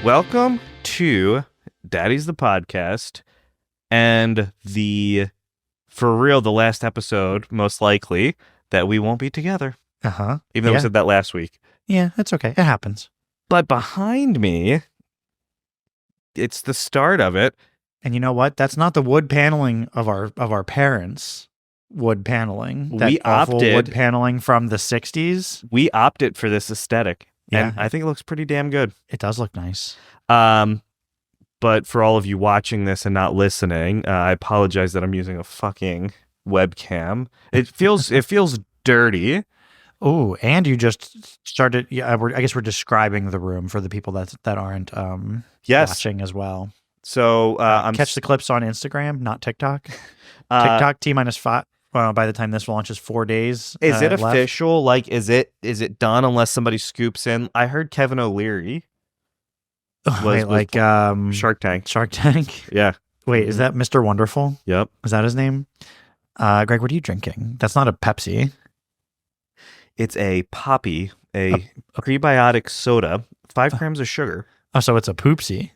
Welcome to Daddies the podcast and for real, the last episode, most likely, that we won't be together. Uh-huh. Even though we said that last week. Yeah, that's okay. It happens. But behind me, it's the start of it. And you know what? That's not the wood paneling of our parents' wood paneling. That We awful opted- wood paneling from the 60s. We opted for this aesthetic. Yeah. And I think it looks pretty damn good. It does look nice. But for all of you watching this and not listening, I apologize that I'm using a fucking webcam. It feels dirty. Oh, and you just started. Yeah, I guess we're describing the room for the people that aren't Yes. watching as well. So Catch the clips on Instagram, not TikTok. TikTok T-5. Well, by the time this launches, 4 days. Is it left. official? Like, is it done unless somebody scoops in? I heard Kevin O'Leary Wait, like Shark Tank. Shark Tank. Yeah. Wait, is that Mr. Wonderful? Yep. Is that his name? Greg, what are you drinking? That's not a Pepsi. It's a Poppy, a prebiotic soda, 5 grams of sugar. Oh, so it's a Poopsie.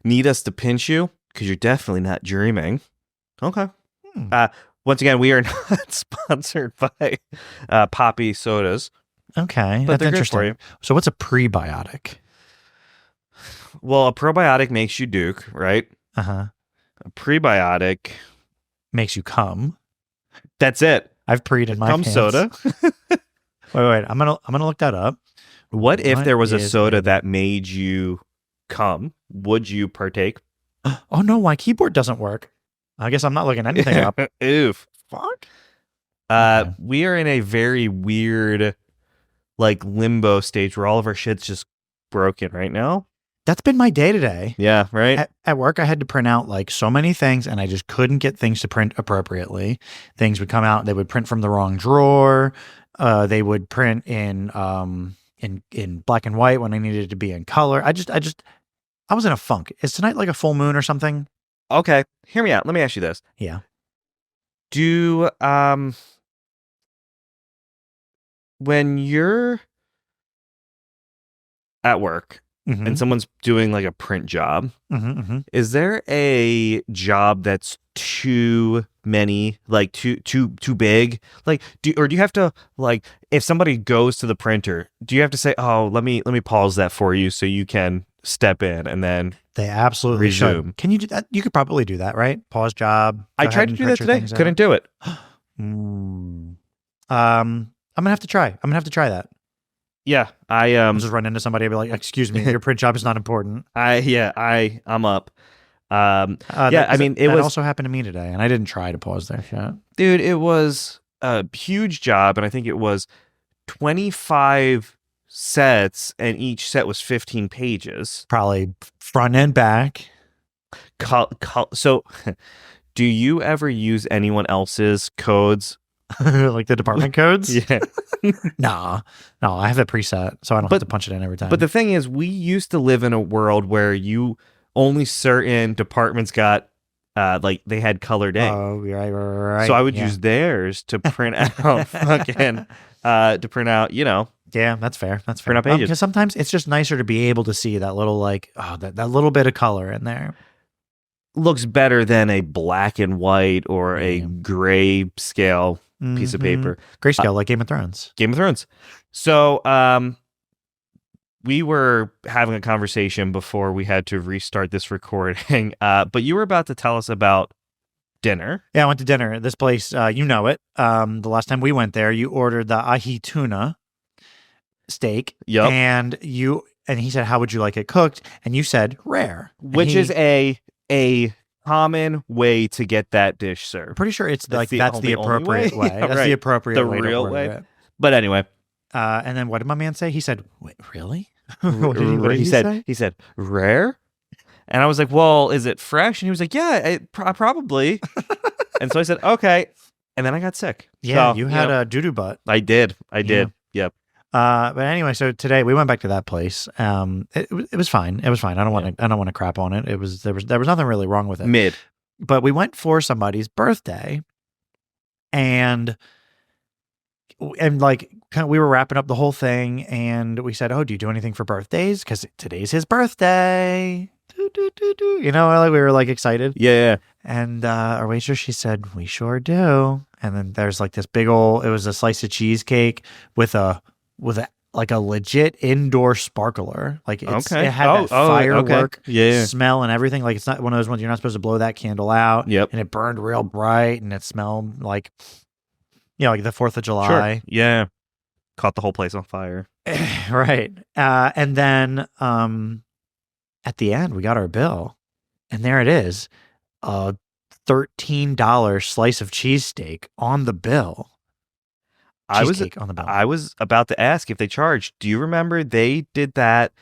Need us to pinch you? Because you're definitely not dreaming. Okay. Once again, we are not sponsored by Poppy sodas. Okay, But that's they're good interesting. for you. So what's a prebiotic? Well, a probiotic makes you Duke, right? Uh-huh. A prebiotic, Makes you cum. that's it. I've preed in my Cum pants. soda. Wait. I'm gonna look that up. What if What there was a is soda it? that made you cum? Would you partake? Oh no, my keyboard doesn't work. I guess I'm not looking anything up. Oof. Fuck. Okay. We are in a very weird, like, limbo stage where all of our shit's just broken right now. That's been my day today. Yeah, right? At work, I had to print out like so many things, and I just couldn't get things to print appropriately. Things would come out; they would print from the wrong drawer. They would print in black and white when I needed it to be in color. I was in a funk. Is tonight like a full moon or something? Okay, hear me out. Let me ask you this. Yeah. Do, when you're at work Mm-hmm. and someone's doing like a print job, Mm-hmm. is there a job that's too many, like too big? Like, do you have to, like, if somebody goes to the printer, do you have to say, "Oh, let me pause that for you so you can step in," and then They absolutely Resume. should. Can you do that? You could probably do that, right? Pause job. I tried to do that today. Couldn't do it. I'm gonna have to try. I'm gonna have to try that. Yeah, I'll just run into somebody and be like, "Excuse me, your print job is not important." I'm up. It was also happened to me today, and I didn't try to pause their shit. dude, it was a huge job, and I think it was 25 sets, and each set was 15 pages. Probably front and back. So, do you ever use anyone else's codes? Like the department codes? Yeah. No, I have it preset, so I don't have to punch it in every time. But the thing is, we used to live in a world where only certain departments got, like, they had colored ink. Oh, right. So I would use theirs to print out Yeah, that's fair. That's fair. Print out pages. Because sometimes it's just nicer to be able to see that little, like, that little bit of color in there. looks better than a black and white or a gray scale piece of paper. Grayscale, like Game of Thrones. Game of Thrones. So, we were having a conversation before we had to restart this recording, but you were about to tell us about dinner. Yeah, I went to dinner at this place. You know it. The last time we went there, you ordered the ahi tuna steak. Yep. And he said, "How would you like it cooked?" And you said, "Rare," which is a common way to get that dish served. Pretty sure it's That's that's the appropriate way. Yeah, that's right. the appropriate The way. real to order way. It. But anyway, and then what did my man say? He said, "Wait, really?" what did he said say? he said rare, and I was like, "Well, is it fresh?" And he was like, "Yeah, probably." And so I said, "Okay," and then I got sick. Yeah, So, you had a doo-doo butt. I did. Yep. But anyway, so today we went back to that place. It was fine. It was fine. I don't want to crap on it. There was nothing really wrong with it. Mid. But we went for somebody's birthday, and like we were wrapping up the whole thing, and we said, "Oh, do you do anything for birthdays? Because today's his birthday." Do, do, do, do. You know, like we were like excited. Yeah. And our waitress, she said, "We sure do." And then there's like this big old. It was a slice of cheesecake with a like a legit indoor sparkler. Like Okay. it had that firework okay. Yeah. smell and everything. Like it's not one of those ones you're not supposed to blow that candle out. Yep. And it burned real bright, and it smelled like, like the 4th of July. Sure. Yeah. Caught the whole place on fire. Right. And then at the end, we got our bill, and there it is, a $13 slice of cheesesteak on the bill. Cheesecake on the bill. I was about to ask if they charged. Do you remember they did that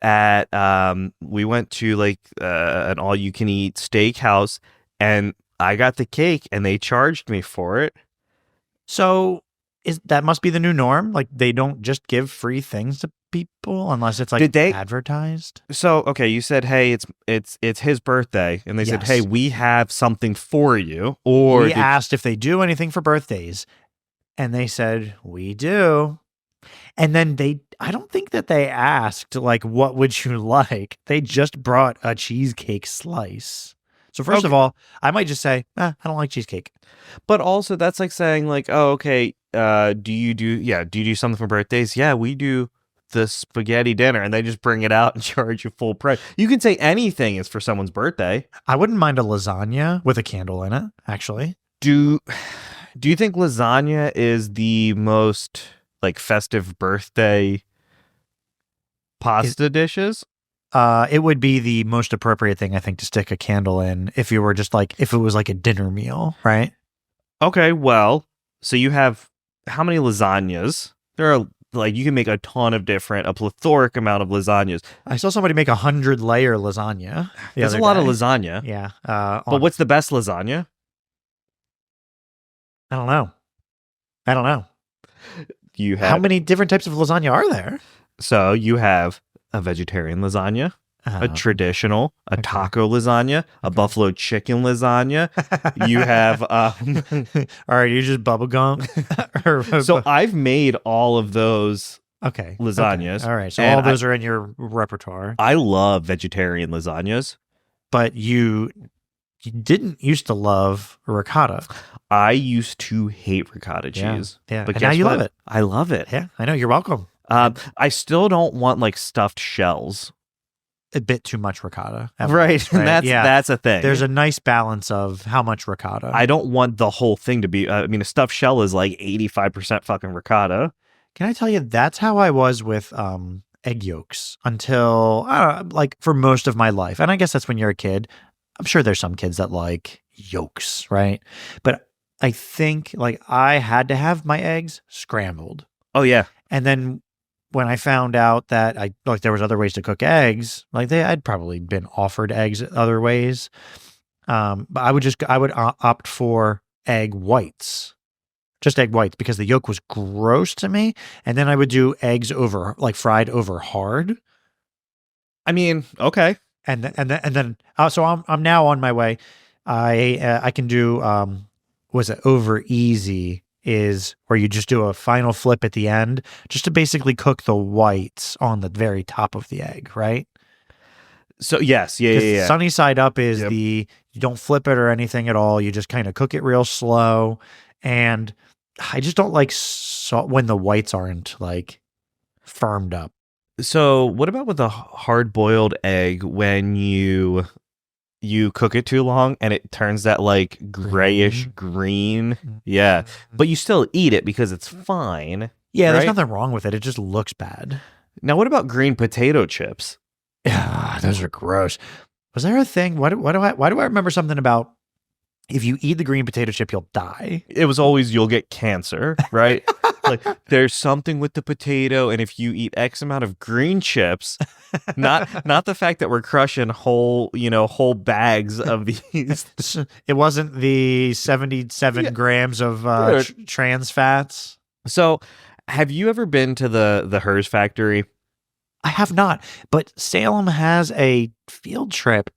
at we went to like an all-you-can-eat steakhouse, and I got the cake, and they charged me for it. So that must be the new norm? Like they don't just give free things to people unless it's like advertised? So okay, you said, hey, it's his birthday, and they said, hey, we have something for you. Or we asked if they do anything for birthdays, and they said we do. And then I don't think that they asked like, what would you like? They just brought a cheesecake slice. So first of all, I might just say, I don't like cheesecake. But also that's like saying like, oh, okay, do you do something for birthdays? Yeah, we do the spaghetti dinner, and they just bring it out and charge you full price. You can say anything is for someone's birthday. I wouldn't mind a lasagna with a candle in it, actually. Do you think lasagna is the most like festive birthday pasta dishes? It would be the most appropriate thing, I think, to stick a candle in if you were just like, if it was like a dinner meal, right? Okay, well, so you have how many lasagnas? There are like, you can make a plethoric amount of lasagnas. I saw somebody make 100-layer lasagna. That's a lot of lasagna. Yeah. But what's the best lasagna? I don't know. You have how many different types of lasagna are there? So you have a vegetarian lasagna, a traditional, a taco lasagna, a buffalo chicken lasagna. You have all right, you just bubble gum. So I've made all of those lasagnas. Okay. All right, so all those are in your repertoire. I love vegetarian lasagnas. But you didn't used to love ricotta. I used to hate ricotta cheese. Yeah. But now you love it. I love it. Yeah, I know. You're welcome. I still don't want like stuffed shells. A bit too much ricotta. Right. And that's a thing. There's a nice balance of how much ricotta. I don't want the whole thing to be, I mean, a stuffed shell is like 85% fucking ricotta. Can I tell you, that's how I was with egg yolks until, like for most of my life. And I guess that's when you're a kid. I'm sure there's some kids that like yolks, right? But I think like I had to have my eggs scrambled. Oh, yeah. And then when I found out that there was other ways to cook eggs, like I'd probably been offered eggs other ways. But I would opt for egg whites, just egg whites, because the yolk was gross to me. And then I would do eggs fried over hard. I mean, okay. And then so I'm now on my way. I can do was it over easy is where you just do a final flip at the end just to basically cook the whites on the very top of the egg, right? So yes, yeah. Sunny side up is you don't flip it or anything at all. You just kind of cook it real slow, and I just don't like when the whites aren't like firmed up. So what about with a hard-boiled egg when you cook it too long and it turns that like grayish green? Yeah. But you still eat it because it's fine. Yeah, there's right? nothing wrong with it. It just looks bad. Now, what about green potato chips? Yeah, those are gross. Was there a thing? Why do I remember something about if you eat the green potato chip, you'll die? It was always you'll get cancer, right? Like there's something with the potato, and if you eat X amount of green chips, not the fact that we're crushing whole bags of these. It wasn't the 77 grams of trans fats. So, have you ever been to the Hers factory? I have not, but Salem has a field trip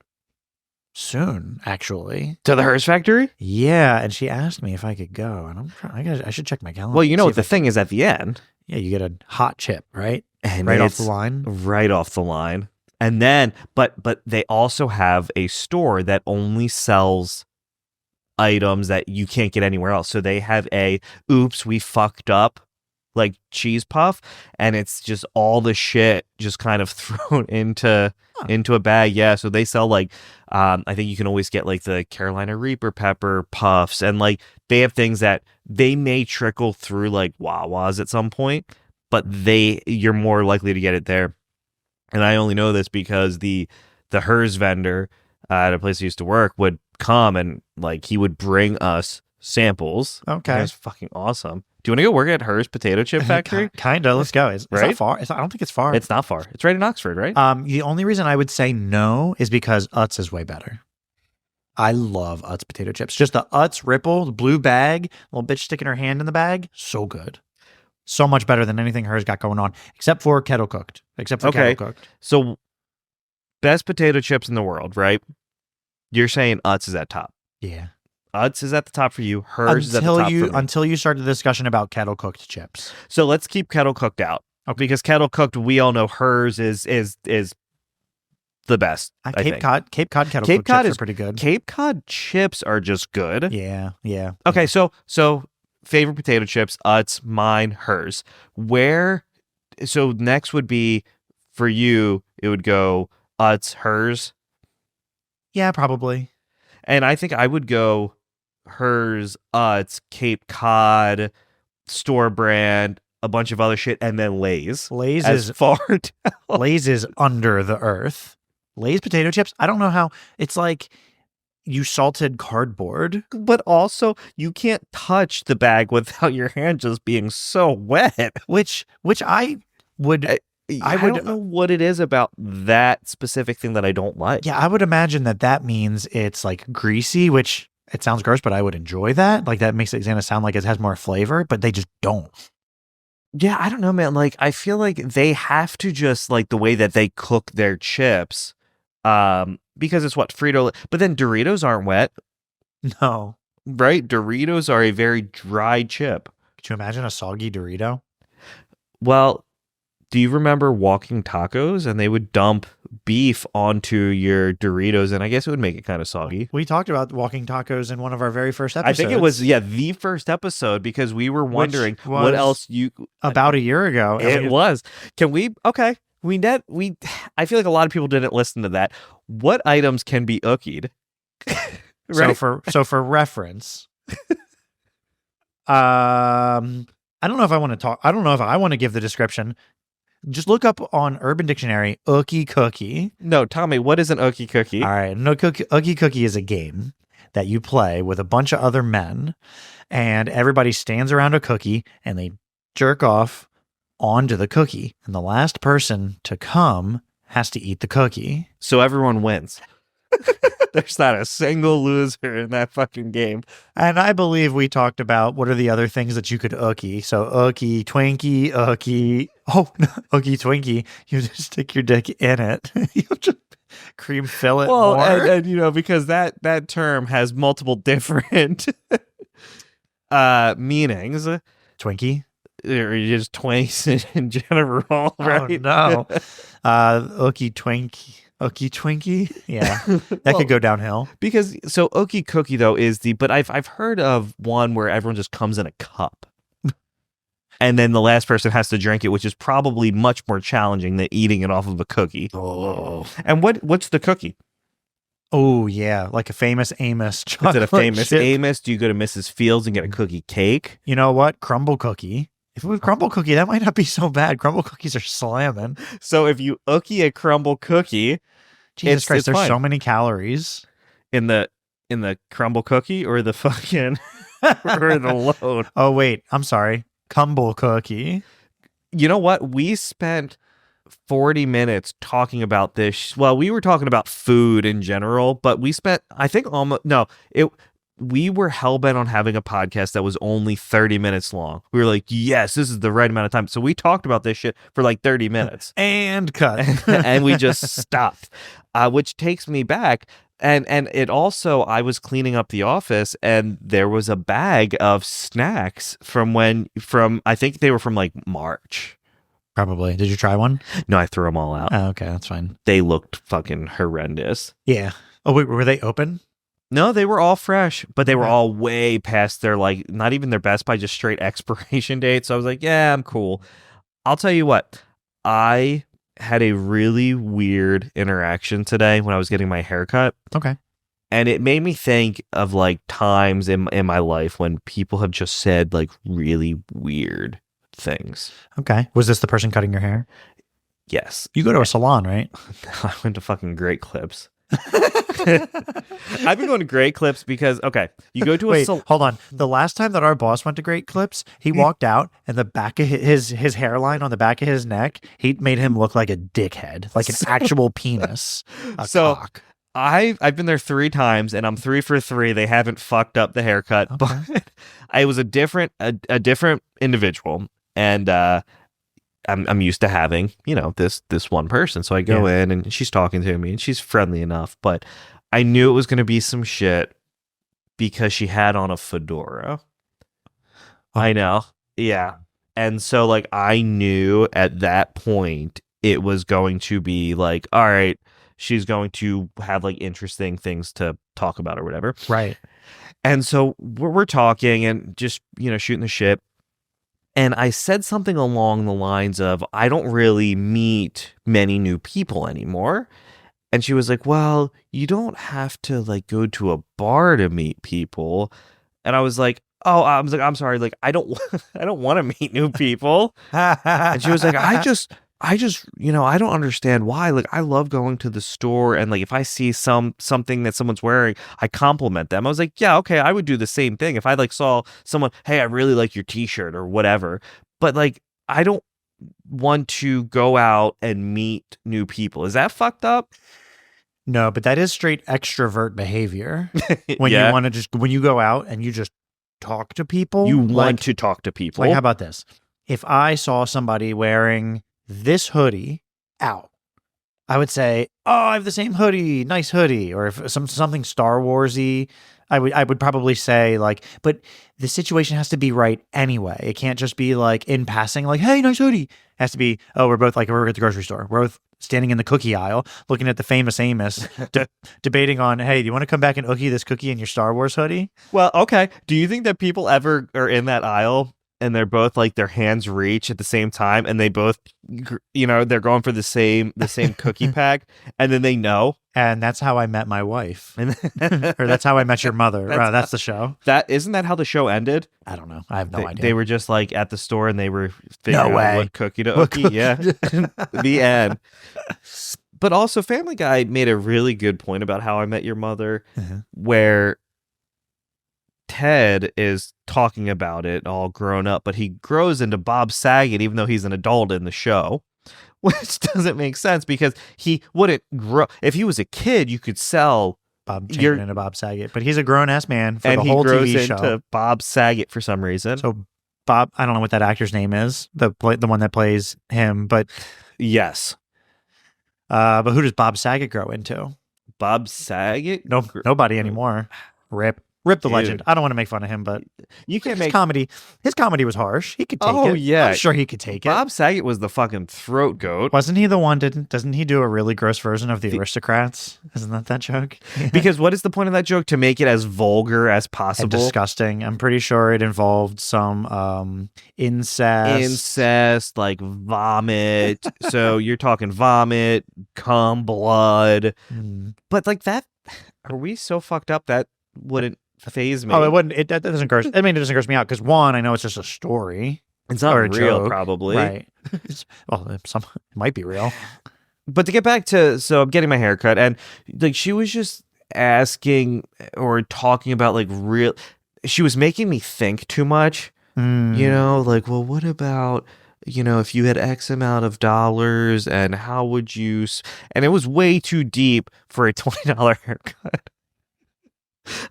soon, actually. To the Hers factory? Yeah, and she asked me if I could go, and I should check my calendar. Well, you know what the thing is at the end. Yeah, you get a hot chip, right? And Right off the it's line. right off the line. And then, but they also have a store that only sells items that you can't get anywhere else. So they have a oops, we fucked up like cheese puff, and it's just all the shit just kind of thrown into a bag. Yeah, so they sell like I think you can always get like the Carolina Reaper pepper puffs, and like they have things that they may trickle through like Wawa's at some point, but you're more likely to get it there. And I only know this because the Hers vendor at a place I used to work would come and like he would bring us samples. Okay. It was fucking awesome. Do you want to go work at Hers Potato Chip Factory? Kinda. Let's go. It's Right? not far. I don't think it's far. It's not far. It's right in Oxford, right? The only reason I would say no is because Utz is way better. I love Utz potato chips. Just the Utz Ripple, the blue bag, little bitch sticking her hand in the bag. So good. So much better than anything Hers got going on, except for kettle cooked. Okay. So best potato chips in the world, right? You're saying Utz is at top. Yeah. Utz is at the top for you. Hers is at the top for me. Until you start the discussion about kettle cooked chips. So let's keep kettle cooked out. Okay. Because kettle cooked, we all know Hers is the best. Cape Cod kettle cooked chips are pretty good. Cape Cod chips are just good. Yeah. Okay, so favorite potato chips, Utz, mine, Hers. So next would be for you, it would go Utz, Hers. Yeah, probably. And I think I would go Hers, Utz, Cape Cod, store brand, a bunch of other shit, and then Lay's. Lay's as is far down. Lay's is under the earth. Lay's potato chips. I don't know how. It's like you salted cardboard. But also, you can't touch the bag without your hand just being so wet. Which I would. I don't know what it is about that specific thing that I don't like. Yeah, I would imagine that means it's like greasy, which it sounds gross, but I would enjoy that. Like that makes it gonna sound like it has more flavor, but they just don't. Yeah, I don't know, man. Like I feel like they have to just like the way that they cook their chips, because it's what Frito. But then Doritos aren't wet, No. right? Doritos are a very dry chip. Could you imagine a soggy Dorito? Well, do you remember Walking Tacos? And they would dump beef onto your Doritos, and I guess it would make it kind of soggy. We talked about walking tacos in one of our very first I episodes. think it was the first episode because we were wondering what else you about a year ago. It was. Can we? Okay, we. I feel like a lot of people didn't listen to that. What items can be ookied? Right? So for reference, I don't know if I want to talk. I don't know if I want to give the description. Just look up on Urban Dictionary, Ookie Cookie. No, Tommy, what is an Ookie Cookie? All right. No, Ookie Cookie is a game that you play with a bunch of other men, and everybody stands around a cookie and they jerk off onto the cookie. And the last person to come has to eat the cookie. So everyone wins. There's not a single loser in that fucking game. And I believe we talked about what are the other things that you could ookie. So ookie, Twinkie, ookie. Oh, no, ookie, Twinkie. You just stick your dick in it. You just cream fill it more. And you know, because that term has multiple different meanings. Twinkie? Or just twinks in general, right? Oh, no. Ookie, Twinkie. Ookie Twinkie, yeah, that could go downhill. Because so Ookie Cookie though is but I've heard of one where everyone just comes in a cup, and then the last person has to drink it, which is probably much more challenging than eating it off of a cookie. Oh, and what's the cookie? Oh yeah, like a famous Amos chocolate. Is it a famous chip. Amos? Do you go to Mrs. Fields and get a cookie cake? You know what? Crumble cookie. If it was crumble cookie, that might not be so bad. Crumble cookies are slamming. So if you ookie a crumble cookie, Jesus Christ, there's fine. so many calories in the crumble cookie or the fucking or the load. Oh wait, I'm sorry. Crumble cookie. You know what? We spent 40 minutes talking about this. Well, we were talking about food in general, but we spent, I think, we were hell-bent on having a podcast that was only 30 minutes long. We were like, yes, this is the right amount of time. So we talked about this shit for like 30 minutes. And cut. And we just stopped, which takes me back. And it also, I was cleaning up the office and there was a bag of snacks from I think they were from like March. Probably. Did you try one? No, I threw them all out. Oh, okay, that's fine. They looked fucking horrendous. Yeah. Oh, wait, were they open? No, they were all fresh, but they were Okay. all way past their, like, not even their Best Buy, just straight expiration date. So I was like, yeah, I'm cool. I'll tell you what, I had a really weird interaction today when I was getting my haircut. Okay. And it made me think of like times in my life when people have just said like really weird things. Okay. Was this the person cutting your hair? Yes. You go to a salon, right? I went to fucking Great Clips. I've been going to Great Clips because, okay, you go to a Wait, hold on. The last time that our boss went to Great Clips, he walked out and the back of his hairline on the back of his neck, he made him look like a dickhead, like an actual penis. A cock. I've been there 3 times and I'm 3 for 3. They haven't fucked up the haircut, Okay. but I was a different individual, and I'm used to having, this one person. So I go in and she's talking to me and she's friendly enough, but I knew it was going to be some shit because she had on a fedora. I know. Yeah. And so like I knew at that point it was going to be like, all right, she's going to have like interesting things to talk about or whatever. Right. And so we're talking and just, shooting the shit. And I said something along the lines of, I don't really meet many new people anymore. And she was like, well, you don't have to like go to a bar to meet people. And I was like, oh, I'm sorry. Like, I don't want to meet new people. And she was like, I just, I don't understand why. Like, I love going to the store and like if I see something that someone's wearing, I compliment them. I was like, yeah, okay, I would do the same thing if I like saw someone, hey, I really like your t-shirt or whatever. But like, I don't want to go out and meet new people. Is that fucked up? No, but that is straight extrovert behavior. When Yeah. you want to when you go out and you just talk to people. You want like, to talk to people. Like, how about this? If I saw somebody wearing this hoodie out, I would say, oh, I have the same hoodie, nice hoodie. Or if something Star Warsy, I would probably say like, but the situation has to be right anyway. It can't just be like in passing, like, hey, nice hoodie. It has to be, oh, we're both like, we're at the grocery store. We're both standing in the cookie aisle, looking at the famous Amos, debating on, hey, do you want to come back and ookie this cookie in your Star Wars hoodie? Well, okay. Do you think that people ever are in that aisle and they're both like their hands reach at the same time and they both, they're going for the same cookie pack and then they know? And that's how I met my wife. Or that's how I met your mother. That's the show. Isn't that how the show ended? I don't know. I have no idea. They were just like at the store and they were figuring No out way. what cookie to ookie. Yeah. The end. But also Family Guy made a really good point about How I Met Your Mother, where Ted is talking about it all grown up, but he grows into Bob Saget even though he's an adult in the show. Which doesn't make sense because he wouldn't grow. If he was a kid, you could sell Bob changing into Bob Saget, but he's a grown ass man for and the he whole grows TV into show. Bob Saget for some reason. So Bob, I don't know what that actor's name is, the one that plays him, but yes. But who does Bob Saget grow into? Bob Saget? Nobody anymore. Rip the legend. I don't want to make fun of him, but you can't his comedy was harsh. He could take it. Oh yeah, I'm sure he could take it. Bob Saget was the fucking throat goat. Wasn't he the one? Doesn't he do a really gross version of the Aristocrats? Isn't that joke? Because what is the point of that joke? To make it as vulgar as possible and disgusting. I'm pretty sure it involved some incest, like vomit. So you're talking vomit, cum, blood, but like that. Are we so fucked up that wouldn't phase me? Oh, it wouldn't. That doesn't gross. I mean, it doesn't gross me out because one, I know it's just a story. It's not or a real, joke. probably. Right. Well, it might be real. But to get back to, so I'm getting my hair cut, and like she was just asking or talking about like she was making me think too much. Like, well, what about, if you had X amount of dollars and how would you, and it was way too deep for a $20 haircut.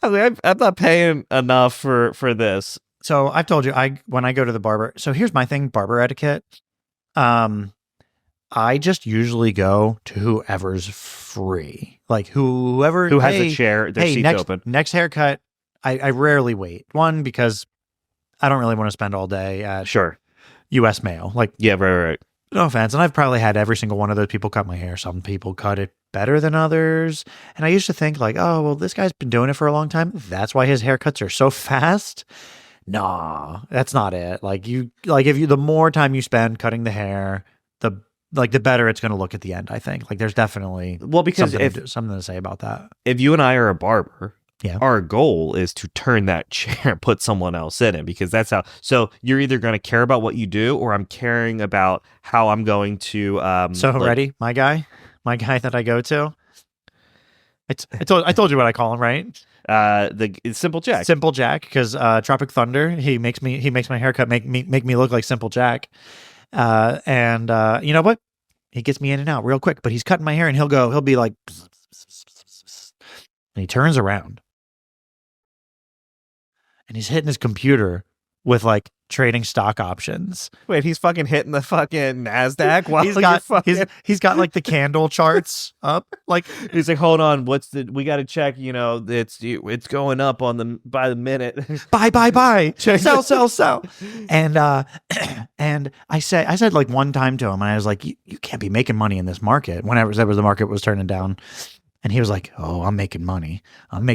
I mean, I'm not paying enough for this. So I've told you, when I go to the barber. So here's my thing: barber etiquette. I just usually go to whoever's free, like whoever Who has a chair, their seat's open. Next haircut. I rarely wait. One, because I don't really want to spend all day at Sure. U.S. Mail. Like, Yeah, right. no offense, and I've probably had every single one of those people cut my hair. Some people cut it better than others, and I used to think like, oh well, this guy's been doing it for a long time. That's why his haircuts are so fast. Nah, that's not it. Like the more time you spend cutting the hair, the better it's going to look at the end. I think like there's definitely Because something to say about that. If you and I are a barber, yeah, our goal is to turn that chair and put someone else in it, because that's how. So you're either going to care about what you do, or I'm caring about how I'm going to. Ready, my guy that I go to. I told you what I call him, right? It's Simple Jack. Simple Jack, because Tropic Thunder, he makes my haircut make me look like Simple Jack. And you know what? He gets me in and out real quick, but he's cutting my hair and he'll be like, and he turns around and he's hitting his computer with like trading stock options. Wait, he's fucking hitting the fucking NASDAQ while he's got like the candle charts up. Like he's like, hold on, we got to check, it's going up by the minute. Buy. Sell. And I said like one time to him, and I was like, you can't be making money in this market. Whenever the market was turning down. And he was like, oh, I'm making money. I'm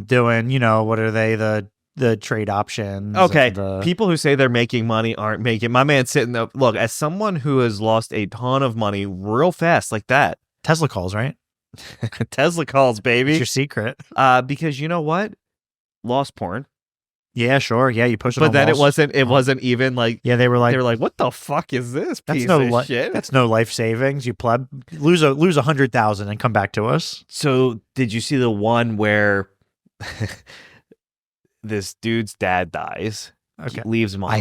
doing, what are they? The trade options. Okay. People who say they're making money aren't making. My man's sitting there. Look, as someone who has lost a ton of money real fast like that. Tesla calls, right? Tesla calls, baby. It's your secret. Because you know what? Lost porn. Yeah, sure. Yeah, you push it. But then it wasn't even like. Yeah, they were like, what the fuck is this piece of shit? That's no life savings. You pleb, lose 100,000 and come back to us. So did you see the one where this dude's dad dies? Okay, leaves him. I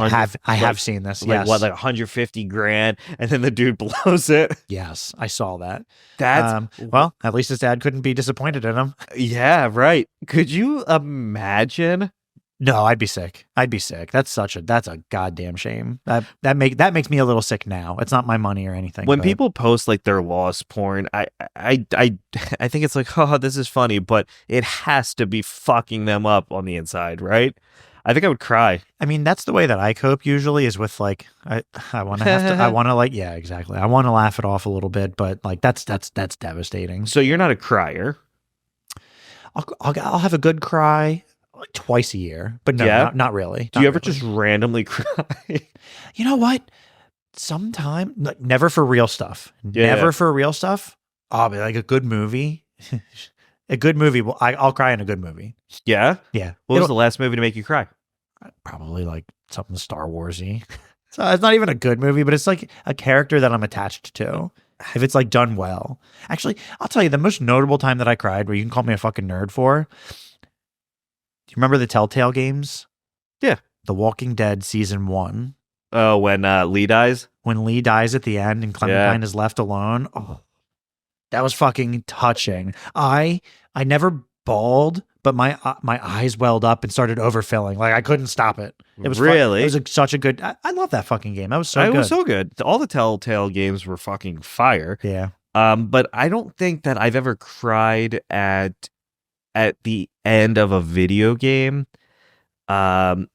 have seen this. Like yes. what, like $150,000, and then the dude blows it. Yes, I saw that. That's well, at least his dad couldn't be disappointed in him. Yeah, right. Could you imagine? No, I'd be sick. That's a goddamn shame. That makes me a little sick now. It's not my money or anything. When people post like their lost porn, I think it's like, oh, this is funny, but it has to be fucking them up on the inside, right? I think I would cry. I mean, that's the way that I cope usually, is with like, I want to like, yeah, exactly. I want to laugh it off a little bit, but like that's devastating. So you're not a crier. I'll have a good cry like twice a year, but no, yeah? not really. Do you ever just randomly cry? You know what? Sometime, like, never for real stuff. Yeah. Never for real stuff. I'll be like a good movie. A good movie. Well, I'll cry in a good movie. Yeah? Yeah. What was the last movie to make you cry? Probably like something Star Wars-y. So it's not even a good movie, but it's like a character that I'm attached to. If it's like done well. Actually, I'll tell you the most notable time that I cried, where you can call me a fucking nerd for. Do you remember the Telltale games? Yeah. The Walking Dead season 1. Oh, when Lee dies? When Lee dies at the end and Clementine is left alone. Oh, that was fucking touching. I never bawled, but my eyes welled up and started overfilling. Like I couldn't stop it. It was really. It was such a good. I love that fucking game. That was so good. It was so good. All the Telltale games were fucking fire. Yeah. But I don't think that I've ever cried at the end of a video game. I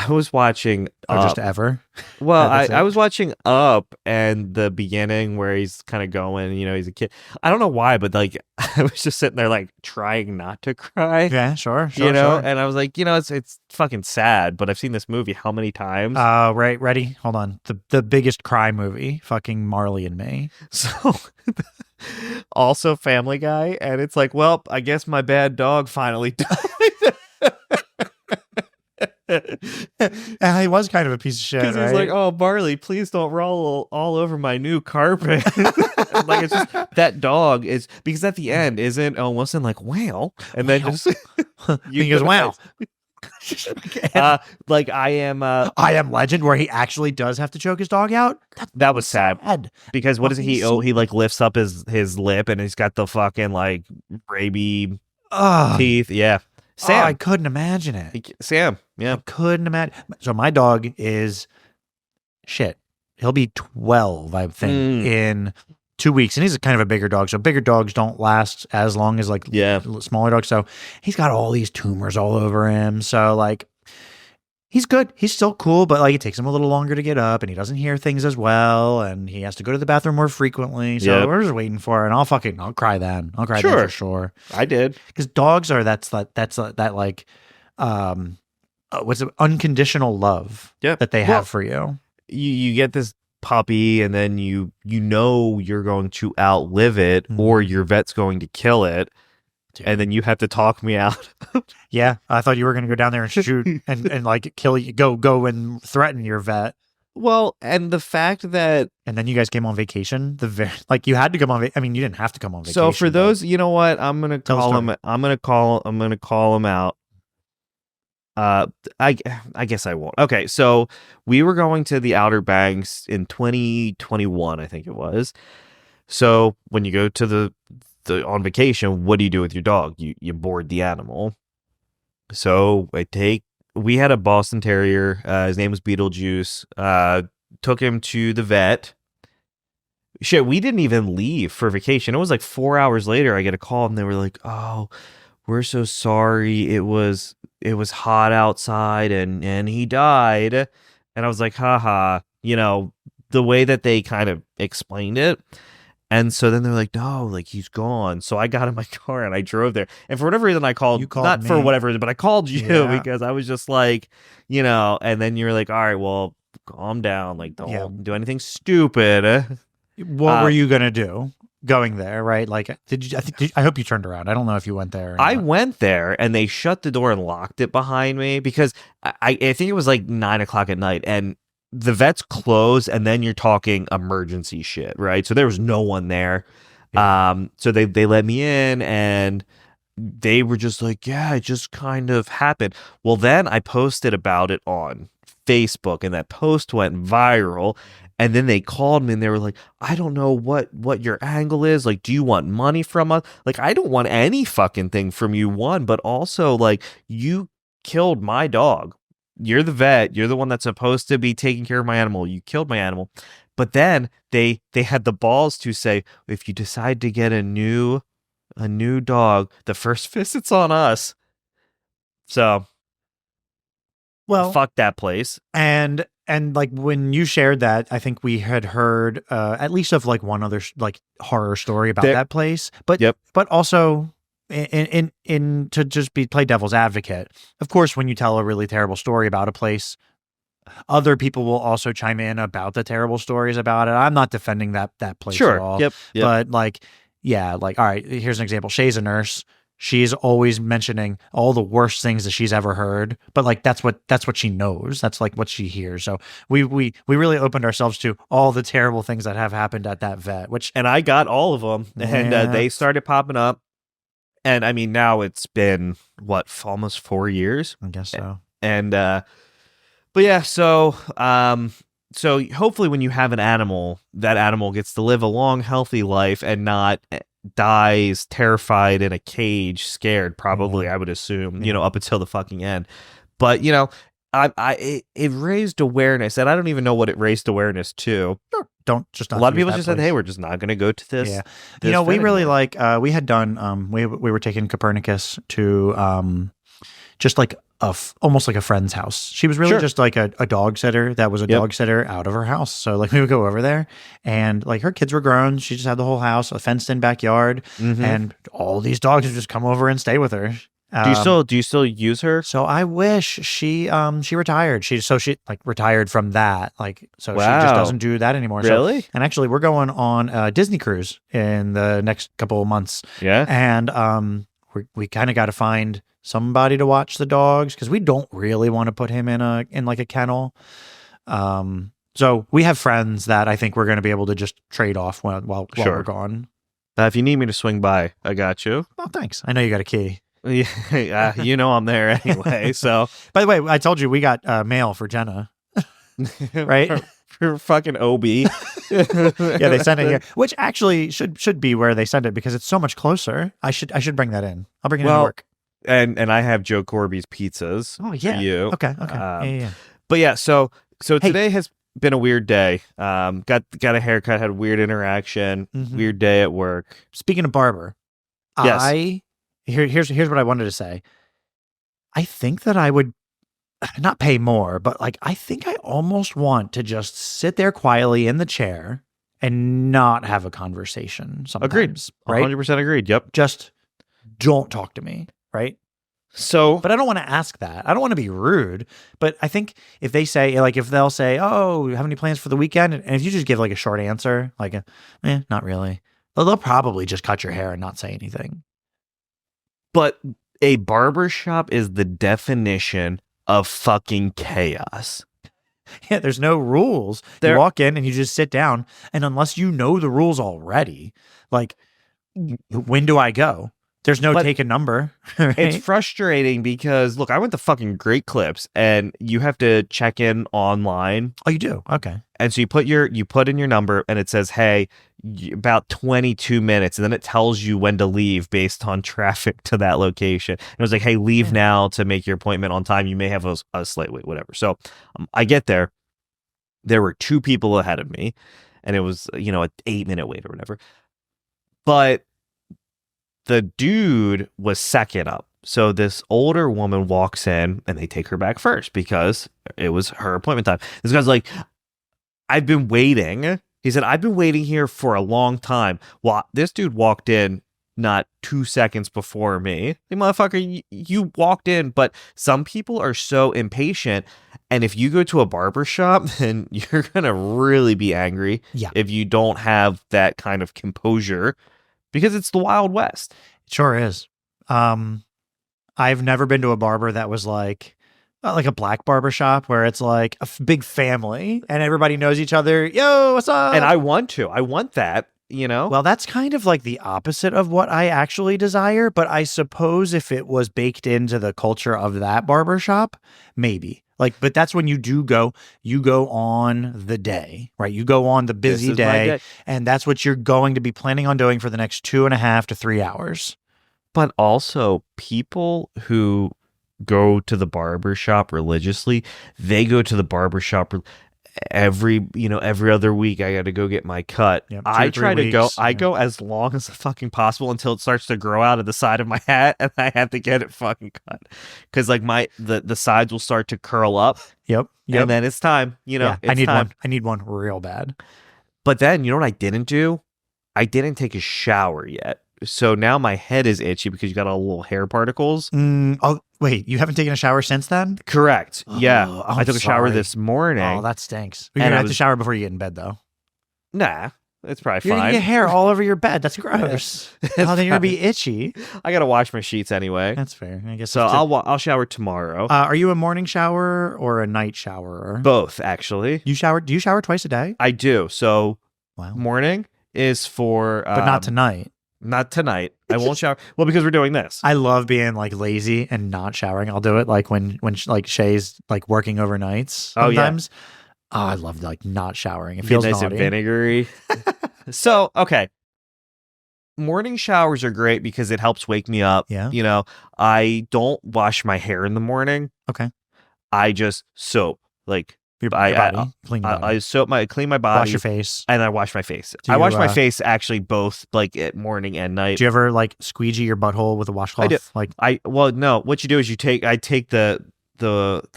was watching just ever. Well, I was watching Up, and the beginning where he's kind of going, he's a kid. I don't know why, but like I was just sitting there like trying not to cry. Yeah, sure. And I was like, it's fucking sad, but I've seen this movie how many times? Right, ready? Hold on. The biggest cry movie, fucking Marley and Me. So also Family Guy, and it's like, well, I guess my bad dog finally died. He was kind of a piece of shit, right? He's like, oh, Barley, please don't roll all over my new carpet. Like, it's just that dog is, because at the end wasn't like, wow, and then just he goes, wow. Like I Am Legend, where he actually does have to choke his dog out. That was sad. Because what is he? Oh, he like lifts up his lip, and he's got the fucking like rabies teeth. Yeah. Sam. I couldn't imagine it. Sam. I Yeah. couldn't imagine. So my dog is shit. He'll be 12, I think, in 2 weeks. And he's kind of a bigger dog. So bigger dogs don't last as long as like smaller dogs. So he's got all these tumors all over him. So like he's good. He's still cool, but like it takes him a little longer to get up and he doesn't hear things as well. And he has to go to the bathroom more frequently. So we're just waiting for it. And I'll cry then. I'll cry then for sure. I did. Because dogs are that like what's it, unconditional love that they have for you. You get this puppy and then you know you're going to outlive it or your vet's going to kill it. Dude. And then you have to talk me out. Yeah, I thought you were going to go down there and shoot and like kill you, go and threaten your vet. Well, and the fact that, and then you guys came on vacation. Like you had to come on. I mean, you didn't have to come on vacation. So for those, you know what? I'm gonna call him. I'm gonna call him out. I guess I won't. Okay, so we were going to the Outer Banks in 2021, I think it was. So when you go to the on vacation, what do you do with your dog? You board the animal. So we had a Boston Terrier. His name was Beetlejuice. Took him to the vet. Shit, we didn't even leave for vacation. It was like 4 hours later. I get a call and they were like, "Oh, we're so sorry. It was hot outside and he died." And I was like, haha, the way that they kind of explained it. And so then they're like, no, like he's gone. So I got in my car and I drove there. And for whatever reason, I called, not me. For whatever reason, but I called you because I was just like, and then you're like, all right, well, calm down. Like, don't do anything stupid. What were you going to do going there? Right. Like, I hope you turned around. I don't know if you went there. I went there and they shut the door and locked it behind me because I think it was like 9:00 at night and the vet's closed, and then you're talking emergency shit, right? So there was no one there. Yeah. So they let me in, and they were just like, yeah, it just kind of happened. Well, then I posted about it on Facebook, and that post went viral. And then they called me, and they were like, I don't know what your angle is. Like, do you want money from us? Like, I don't want any fucking thing from you, one, but also, like, you killed my dog. You're the vet. You're the one that's supposed to be taking care of my animal. You killed my animal. But then they had the balls to say, if you decide to get a new dog, the first visit's on us. So, well, fuck that place. And like when you shared that, I think we had heard at least of like one other like horror story about that place. But but also. In to just play devil's advocate, of course, when you tell a really terrible story about a place, other people will also chime in about the terrible stories about it. I'm not defending that place at all. Yep. But like, all right, here's an example. Shay's a nurse. She's always mentioning all the worst things that she's ever heard, but like that's what she knows. That's like what she hears. So we really opened ourselves to all the terrible things that have happened at that vet. And I got all of them, and they started popping up. And I mean, now it's been almost 4 years. I guess so. And but yeah, so hopefully when you have an animal, that animal gets to live a long, healthy life and not dies terrified in a cage, scared. Probably, I would assume, up until the fucking end. But it raised awareness, and I don't even know what it raised awareness to. Sure. Don't just not a lot of people just said, hey, we're just not going to go to this. Yeah. We really anymore. We had done we were taking Copernicus to just like almost like a friend's house. She was really just like a dog sitter that was a dog sitter out of her house. So like we would go over there, and like her kids were grown. She just had the whole house, a fenced in backyard, and all these dogs would just come over and stay with her. Do you still use her? So I wish she retired. She like retired from that. Like, so she just doesn't do that anymore. Really? So, and actually we're going on a Disney cruise in the next couple of months. Yeah. And we kind of got to find somebody to watch the dogs because we don't really want to put him in like a kennel. So we have friends that I think we're going to be able to just trade off while we're gone. If you need me to swing by, I got you. Oh, thanks. I know you got a key. Yeah, I'm there anyway. So, by the way, I told you we got mail for Jenna, right? for fucking OB. Yeah, they send it here, which actually should be where they send it because it's so much closer. I should bring that in. I'll bring it into work. And I have Joe Corby's pizzas. Oh yeah. For you. Okay. Yeah. But yeah, so today has been a weird day. Got a haircut, had a weird interaction, weird day at work. Speaking of barber, yes. Here's what I wanted to say. I think that I would not pay more, but like I think I almost want to just sit there quietly in the chair and not have a conversation sometimes. Agreed. Right? 100% agreed. Yep. Just don't talk to me, right? So, but I don't want to ask that. I don't want to be rude, but I think if they say, like, if they'll say, "Oh, you have any plans for the weekend?" And if you just give like a short answer, like, not really, they'll probably just cut your hair and not say anything. But a barbershop is the definition of fucking chaos. Yeah, there's no rules. You walk in and you just sit down, and unless you know the rules already, like, when do I go? There's no take a number. Right? It's frustrating because, look, I went to fucking Great Clips, and you have to check in online. Oh, you do? Okay. And so you put in your number, and it says, "Hey, about 22 minutes," and then it tells you when to leave based on traffic to that location. And it was like, "Hey, leave now to make your appointment on time. You may have a slight wait, whatever." So I get there. There were 2 people ahead of me, and it was an 8-minute wait or whatever. But the dude was second up. So this older woman walks in and they take her back first because it was her appointment time. This guy's like, "I've been waiting." He said, "I've been waiting here for a long time." Well, this dude walked in not 2 seconds before me. Hey, motherfucker, you walked in, but some people are so impatient. And if you go to a barbershop, then you're going to really be angry if you don't have that kind of composure. Because it's the Wild West. It sure is. I've never been to a barber that was like a black barber shop where it's like a big family and everybody knows each other. Yo, what's up? And I want that, Well, that's kind of like the opposite of what I actually desire. But I suppose if it was baked into the culture of that barber shop, maybe. But that's when you go on the day, right? You go on the busy day, and that's what you're going to be planning on doing for the next 2.5 to 3 hours. But also, people who go to the barbershop religiously, they go to the barbershop every other week. I got to go get my cut. Yep, I try to go. I go as long as fucking possible until it starts to grow out of the side of my hat, and I have to get it fucking cut because like the sides will start to curl up. Yep. And then it's time. I need one. I need one real bad. But then you know what I didn't do? I didn't take a shower yet. So now my head is itchy because you got all the little hair particles. Oh, wait, you haven't taken a shower since then? Correct. Yeah. I took a shower this morning. Oh, that stinks. You're going to have to shower before you get in bed, though. Nah, it's probably You're fine. You're going to get hair all over your bed. That's gross. Then you're going to be itchy. I got to wash my sheets anyway. That's fair. I guess so. I'll shower tomorrow. Are you a morning shower or a night showerer? Both, actually. Do you shower twice a day? I do. So morning is for... but not tonight. Not tonight. I won't shower. Well, because we're doing this. I love being like lazy and not showering. I'll do it like when like Shay's like working overnights sometimes. Oh, I love like not showering. It feels nice naughty. And vinegary. So, okay. Morning showers are great because it helps wake me up. Yeah. I don't wash my hair in the morning. Okay. I just soap. Like your body. Clean your body. I clean my body. Wash your face. And I wash my face. I wash my face actually both like at morning and night. Do you ever like squeegee your butthole with a washcloth? I do. Well, no. What you do is I take the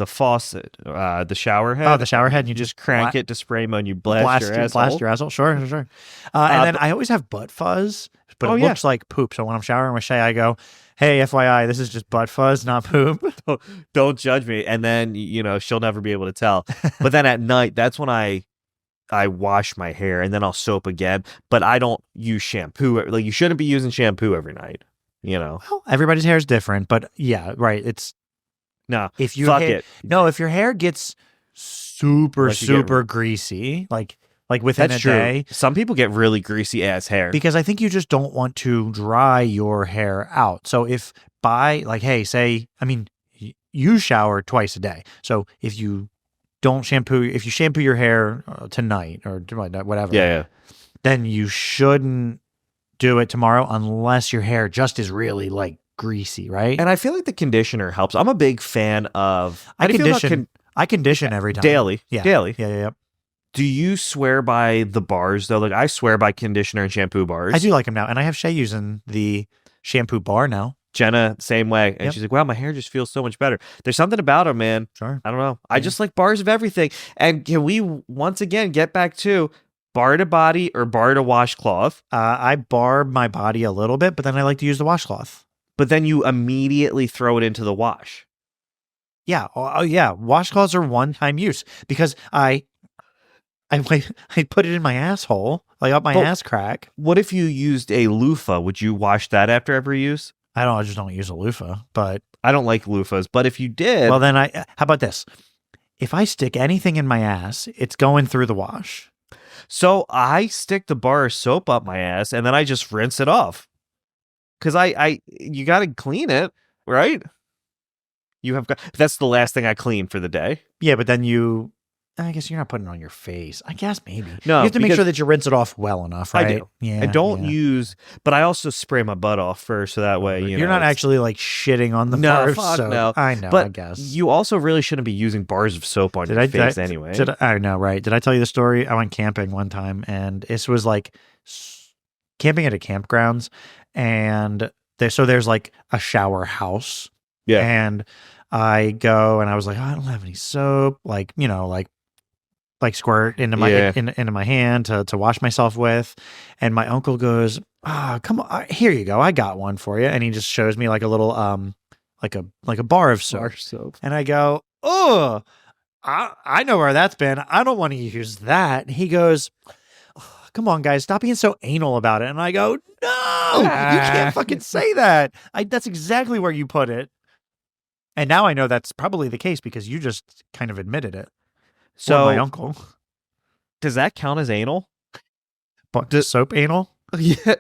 faucet, the shower head. Oh, the shower head, and you just crank it to spray mode and you blast your asshole. Blast your asshole. Sure. And then I always have butt fuzz, but it looks like poop. So when I'm showering with Shay, I go, "Hey, FYI, this is just butt fuzz, not poop." Don't judge me. And then she'll never be able to tell. But then at night, that's when I wash my hair and then I'll soap again. But I don't use shampoo. Like you shouldn't be using shampoo every night. Well, everybody's hair is different, but yeah, right. It's no. If you fuck it. No, if your hair gets super greasy, like within That's a day. Some people get really greasy ass hair. Because I think you just don't want to dry your hair out. So if you shower twice a day. So if you don't shampoo. If you shampoo your hair tonight or whatever, Yeah. then you shouldn't do it tomorrow unless your hair just is really like greasy, right? And I feel like the conditioner helps. I'm a big fan of. I condition every time. Daily. Yeah. Daily. Yeah. Do you swear by the bars though? Like I swear by conditioner and shampoo bars. I do like them now, and I have Shay using the shampoo bar now. Jenna, same way. And Yep. she's like, wow, my hair just feels so much better. There's something about them, man. Sure. I don't know. I just like bars of everything. And can we once again get back to bar to body or bar to washcloth? I bar my body a little bit, but then I like to use the washcloth. But then you immediately throw it into the wash. Yeah. Oh yeah. Washcloths are one-time use because I put it in my asshole, like up my ass crack. What if you used a loofah? Would you wash that after every use? I just don't use a loofah, but I don't like loofahs, but if you did, well, then how about this? If I stick anything in my ass, it's going through the wash. so I stick the bar of soap up my ass and then I just rinse it off. Cause you got to clean it, right? That's the last thing I clean for the day. Yeah, but then I guess you're not putting it on your face. I guess maybe. No, you have to make because- sure that you rinse it off well enough, right? I do. Yeah. I don't yeah. use, but I also spray my butt off first, so that way You're not actually like shitting on the bar of fuck soap. no. I know. But I guess you also really shouldn't be using bars of soap on your face anyway. I know, right? Did I tell you the story? I went camping one time, and this was like camping at a campgrounds, and there's like a shower house. Yeah. And I go and I was like, oh, I don't have any soap, like like squirt into my into my hand to wash myself with. And my uncle goes, come on, here you go, I got one for you. And he just shows me like a little like a bar of soap. And I go, oh, I know where that's been. I don't want to use that. He goes, come on, guys, stop being so anal about it. And I go, no, you can't fucking say that. That's exactly where you put it. And now I know that's probably the case because you just kind of admitted it. So my uncle. Does that count as anal? But soap anal?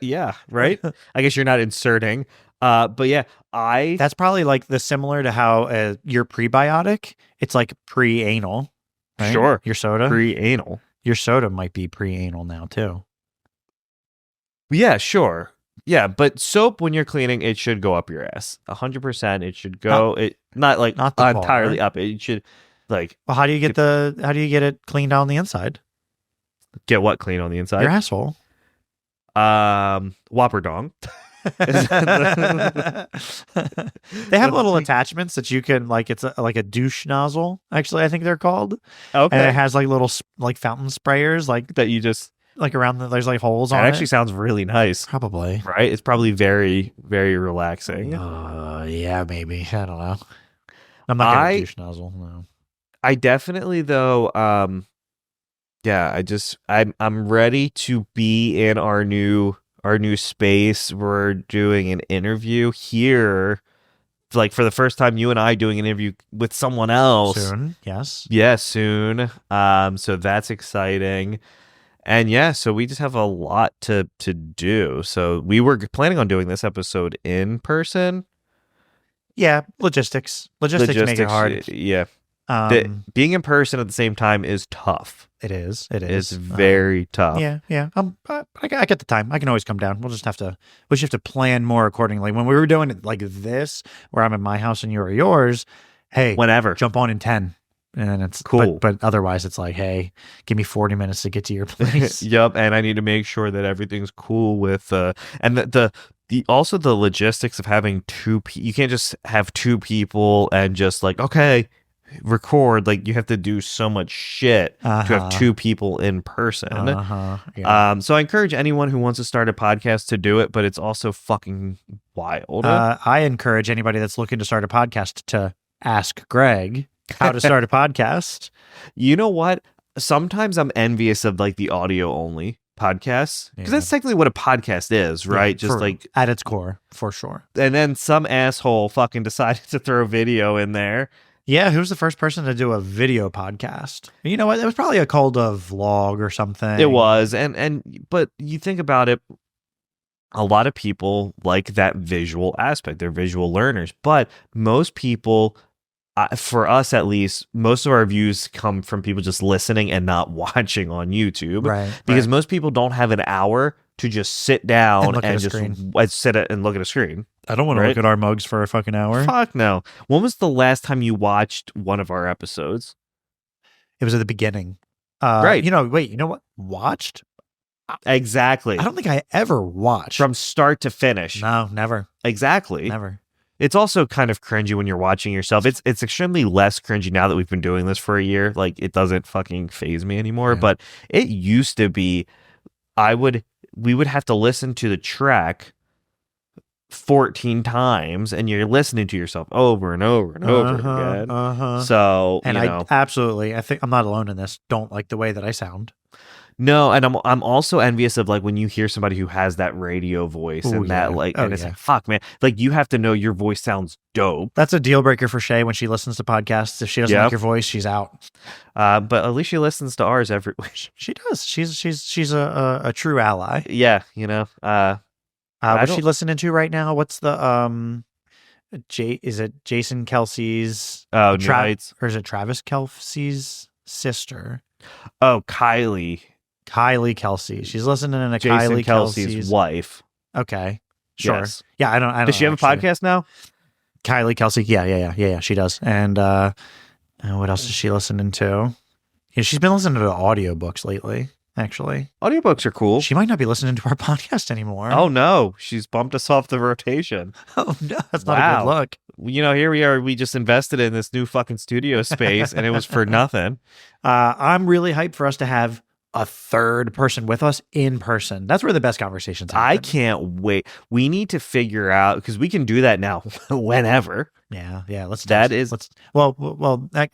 Yeah, right? I guess you're not inserting. But yeah, that's probably like the similar to how your prebiotic, it's like pre-anal. Right? Sure. Your soda? Pre-anal. Your soda might be pre-anal now too. Yeah, sure. Yeah, but soap when you're cleaning, it should go up your ass. 100%. It should go. Not entirely bar. up. It should like. Well, how do you get it cleaned on the inside? Get what clean on the inside? Your asshole. Whopper dong. They have little attachments that you can like. It's like a douche nozzle. Actually, I think they're called. Okay. And it has like little like fountain sprayers, like that you just like around there's like holes on it. It actually sounds really nice. Probably. Right? It's probably very, very relaxing. Yeah, maybe. I don't know. I'm not gonna douche nozzle. No. I definitely though. Yeah, I'm ready to be in our new space. We're doing an interview here, like for the first time. You and I doing an interview with someone else soon. Yes. Yeah, soon. So that's exciting. And yeah, so we just have a lot to do. So we were planning on doing this episode in person. Yeah, logistics make it hard. Yeah. Being in person at the same time is tough. It is. It's very tough. Yeah. I get the time. I can always come down. We just have to plan more accordingly. When we were doing it like this, where I'm in my house and you're at yours, hey, whenever, jump on in 10. And then it's cool. But otherwise it's like, hey, give me 40 minutes to get to your place. Yep. And I need to make sure that everything's cool with and the also the logistics of having you can't just have two people and just like, okay, record. Like you have to do so much shit to have two people in person. Yeah. So I encourage anyone who wants to start a podcast to do it, but it's also fucking wild. I encourage anybody that's looking to start a podcast to ask Greg how to start a podcast. You know what? Sometimes I'm envious of like the audio only podcasts because that's technically what a podcast is, right? Just like at its core, for sure. And then some asshole fucking decided to throw video in there. Yeah, who's the first person to do a video podcast? You know what? It was probably called a vlog or something. It was, but you think about it, a lot of people like that visual aspect. They're visual learners, but most people for us at least, most of our views come from people just listening and not watching on YouTube. Right. Because most people don't have an hour to just sit down and just sit and look at a screen. I don't want to look at our mugs for a fucking hour. Fuck no. When was the last time you watched one of our episodes? It was at the beginning. Right. You know what? Watched? Exactly. I don't think I ever watched. From start to finish. No, never. Exactly. Never. It's also kind of cringy when you're watching yourself. It's extremely less cringy now that we've been doing this for a year. Like, it doesn't fucking faze me anymore. Yeah. But it used to be, we would have to listen to the track 14 times, and you're listening to yourself over and over and over again. So, I think I'm not alone in this. Don't like the way that I sound. No, and I'm also envious of like when you hear somebody who has that radio voice that like, and it's like, fuck, man, like you have to know your voice sounds dope. That's a deal breaker for Shay when she listens to podcasts. If she doesn't like your voice, she's out. But at least she listens to ours every week. She does. She's a true ally. Yeah, What's she listening to right now? What's the is it Jason Kelsey's New Heights, or is it Travis Kelsey's sister? Oh, Kylie Kelsey. She's listening to Jason Kylie Kelsey's wife. Okay, sure. Yes. Yeah, I don't. Does she have a podcast now? Kylie Kelsey. Yeah. She does. And what else is she listening to? Yeah, she's been listening to audiobooks lately. Actually, audiobooks are cool. She might not be listening to our podcast anymore. Oh no, she's bumped us off the rotation. Oh no, that's not a good look. Here we are. We just invested in this new fucking studio space, and it was for nothing. I'm really hyped for us to have a third person with us in person. That's where the best conversations happen. I can't wait. We need to figure out, because we can do that now whenever. Yeah.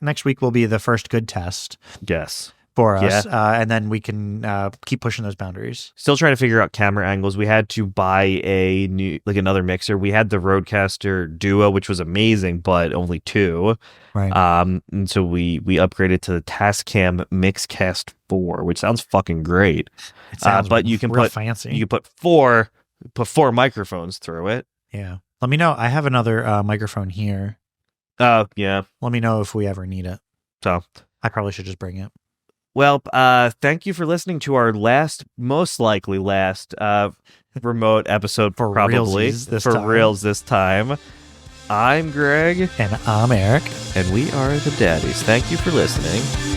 Next week will be the first good test. Yes. For us, and then we can keep pushing those boundaries. Still trying to figure out camera angles. We had to buy another mixer. We had the Rodecaster Duo, which was amazing, but only 2. Right. And so we upgraded to the Tascam Mixcast 4, which sounds fucking great. It sounds but you can real put fancy. You can put four microphones through it. Yeah. Let me know. I have another microphone here. Oh yeah. Let me know if we ever need it. So I probably should just bring it. Well, thank you for listening to our most likely last remote episode, for reals this time. I'm Greg. And I'm Eric. And we are the Daddies. Thank you for listening.